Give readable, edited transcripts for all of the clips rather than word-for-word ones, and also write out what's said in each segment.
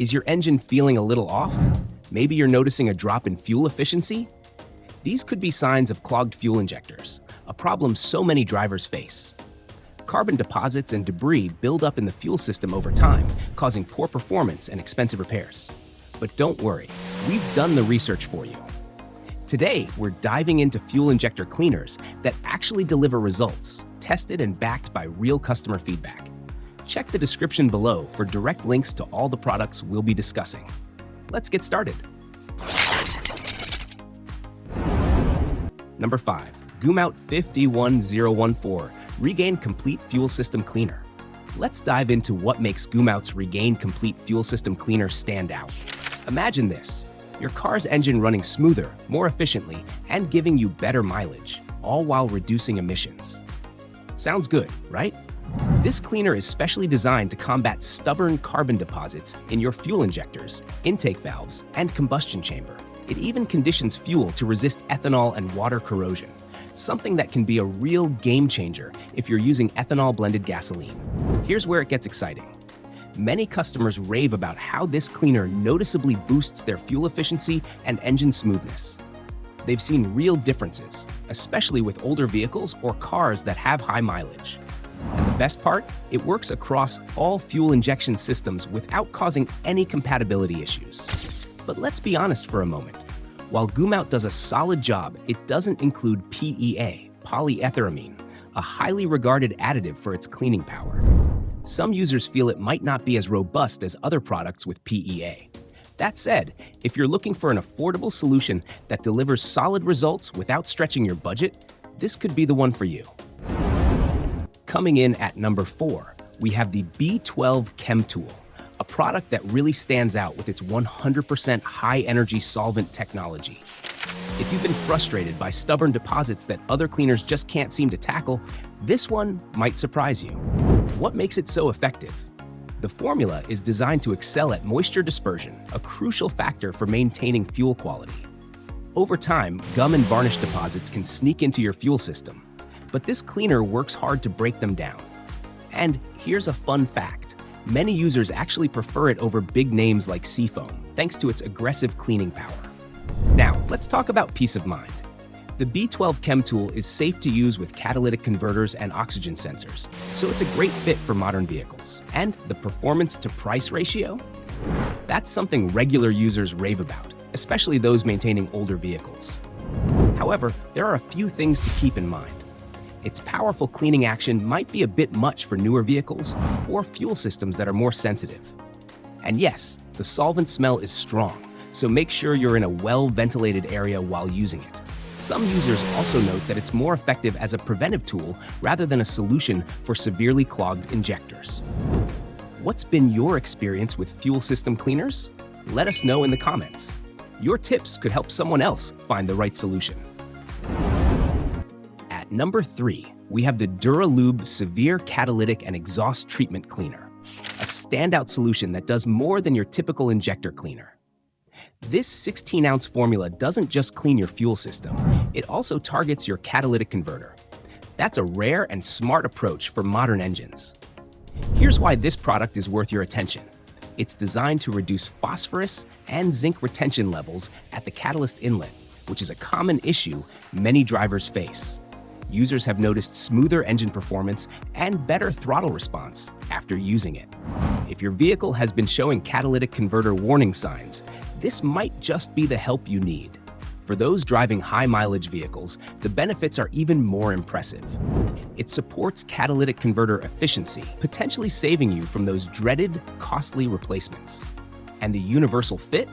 Is your engine feeling a little off? Maybe you're noticing a drop in fuel efficiency? These could be signs of clogged fuel injectors, a problem so many drivers face. Carbon deposits and debris build up in the fuel system over time, causing poor performance and expensive repairs. But don't worry, we've done the research for you. Today, we're diving into fuel injector cleaners that actually deliver results, tested and backed by real customer feedback. Check the description below for direct links to all the products we'll be discussing. Let's get started. Number 5. Gumout 51014 Regane Complete Fuel System Cleaner. Let's dive into what makes Gumout's Regane Complete Fuel System Cleaner stand out. Imagine this: your car's engine running smoother, more efficiently, and giving you better mileage, all while reducing emissions. Sounds good, right? This cleaner is specially designed to combat stubborn carbon deposits in your fuel injectors, intake valves, and combustion chamber. It even conditions fuel to resist ethanol and water corrosion, something that can be a real game changer if you're using ethanol-blended gasoline. Here's where it gets exciting. Many customers rave about how this cleaner noticeably boosts their fuel efficiency and engine smoothness. They've seen real differences, especially with older vehicles or cars that have high mileage. And the best part? It works across all fuel injection systems without causing any compatibility issues. But let's be honest for a moment. While Gumout does a solid job, it doesn't include PEA, polyetheramine, a highly regarded additive for its cleaning power. Some users feel it might not be as robust as other products with PEA. That said, if you're looking for an affordable solution that delivers solid results without stretching your budget, this could be the one for you. Coming in at number 4, we have the B12 Chemtool, a product that really stands out with its 100% high-energy solvent technology. If you've been frustrated by stubborn deposits that other cleaners just can't seem to tackle, this one might surprise you. What makes it so effective? The formula is designed to excel at moisture dispersion, a crucial factor for maintaining fuel quality. Over time, gum and varnish deposits can sneak into your fuel system, but this cleaner works hard to break them down. And here's a fun fact: many users actually prefer it over big names like Seafoam, thanks to its aggressive cleaning power. Now, let's talk about peace of mind. The B12 Chemtool is safe to use with catalytic converters and oxygen sensors, so it's a great fit for modern vehicles. And the performance to price ratio? That's something regular users rave about, especially those maintaining older vehicles. However, there are a few things to keep in mind. Its powerful cleaning action might be a bit much for newer vehicles or fuel systems that are more sensitive. And yes, the solvent smell is strong, so make sure you're in a well-ventilated area while using it. Some users also note that it's more effective as a preventive tool rather than a solution for severely clogged injectors. What's been your experience with fuel system cleaners? Let us know in the comments. Your tips could help someone else find the right solution. At number 3, we have the Dura Lube Severe Catalytic and Exhaust Treatment Cleaner, a standout solution that does more than your typical injector cleaner. This 16-ounce formula doesn't just clean your fuel system, it also targets your catalytic converter. That's a rare and smart approach for modern engines. Here's why this product is worth your attention. It's designed to reduce phosphorus and zinc retention levels at the catalyst inlet, which is a common issue many drivers face. Users have noticed smoother engine performance and better throttle response after using it. If your vehicle has been showing catalytic converter warning signs, this might just be the help you need. For those driving high-mileage vehicles, the benefits are even more impressive. It supports catalytic converter efficiency, potentially saving you from those dreaded, costly replacements. And the universal fit?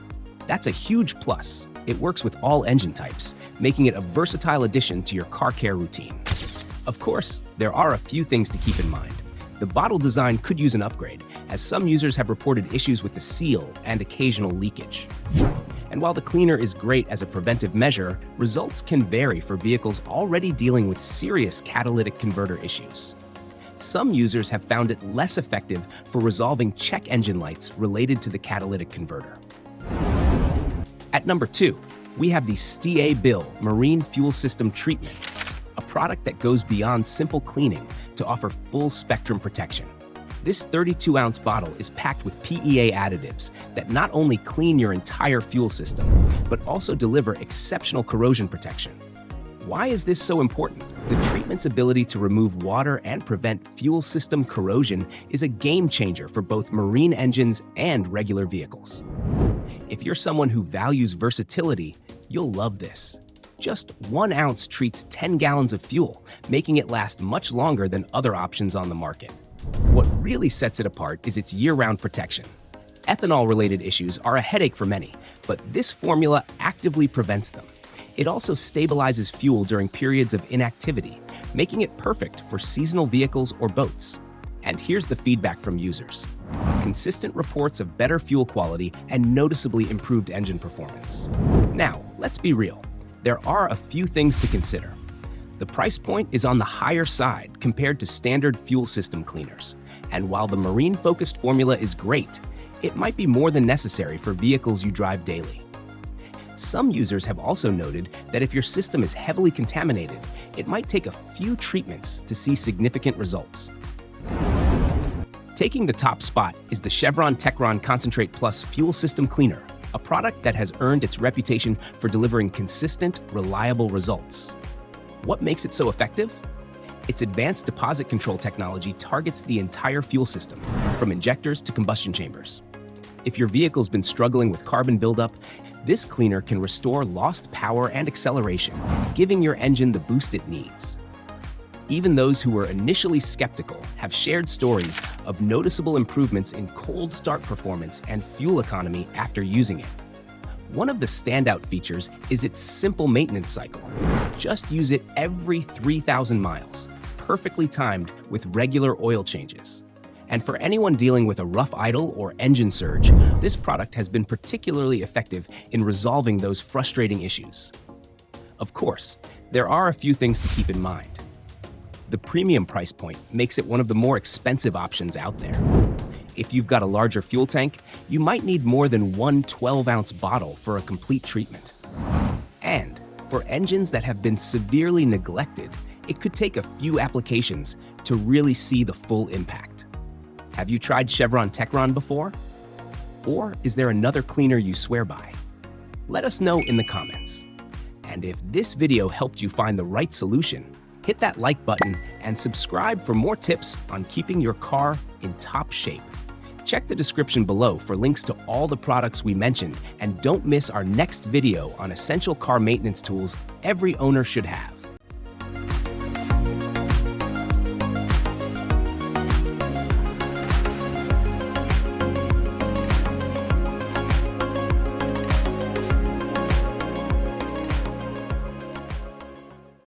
That's a huge plus. It works with all engine types, making it a versatile addition to your car care routine. Of course, there are a few things to keep in mind. The bottle design could use an upgrade, as some users have reported issues with the seal and occasional leakage. And while the cleaner is great as a preventive measure, results can vary for vehicles already dealing with serious catalytic converter issues. Some users have found it less effective for resolving check engine lights related to the catalytic converter. At number 2, we have the STA-BIL Marine Fuel System Treatment, a product that goes beyond simple cleaning to offer full spectrum protection. This 32-ounce bottle is packed with PEA additives that not only clean your entire fuel system, but also deliver exceptional corrosion protection. Why is this so important? The treatment's ability to remove water and prevent fuel system corrosion is a game changer for both marine engines and regular vehicles. If you're someone who values versatility, you'll love this. Just 1 ounce treats 10 gallons of fuel, making it last much longer than other options on the market. What really sets it apart is its year-round protection. Ethanol-related issues are a headache for many, but this formula actively prevents them. It also stabilizes fuel during periods of inactivity, making it perfect for seasonal vehicles or boats. And here's the feedback from users. Consistent reports of better fuel quality and noticeably improved engine performance. Now, let's be real. There are a few things to consider. The price point is on the higher side compared to standard fuel system cleaners. And while the marine-focused formula is great, it might be more than necessary for vehicles you drive daily. Some users have also noted that if your system is heavily contaminated, it might take a few treatments to see significant results. Taking the top spot is the Chevron Techron Concentrate Plus Fuel System Cleaner, a product that has earned its reputation for delivering consistent, reliable results. What makes it so effective? Its advanced deposit control technology targets the entire fuel system, from injectors to combustion chambers. If your vehicle's been struggling with carbon buildup, this cleaner can restore lost power and acceleration, giving your engine the boost it needs. Even those who were initially skeptical have shared stories of noticeable improvements in cold start performance and fuel economy after using it. One of the standout features is its simple maintenance cycle. Just use it every 3,000 miles, perfectly timed with regular oil changes. And for anyone dealing with a rough idle or engine surge, this product has been particularly effective in resolving those frustrating issues. Of course, there are a few things to keep in mind. The premium price point makes it one of the more expensive options out there. If you've got a larger fuel tank, you might need more than one 12-ounce bottle for a complete treatment. And for engines that have been severely neglected, it could take a few applications to really see the full impact. Have you tried Chevron Techron before? Or is there another cleaner you swear by? Let us know in the comments. And if this video helped you find the right solution, hit that like button and subscribe for more tips on keeping your car in top shape. Check the description below for links to all the products we mentioned, and don't miss our next video on essential car maintenance tools every owner should have.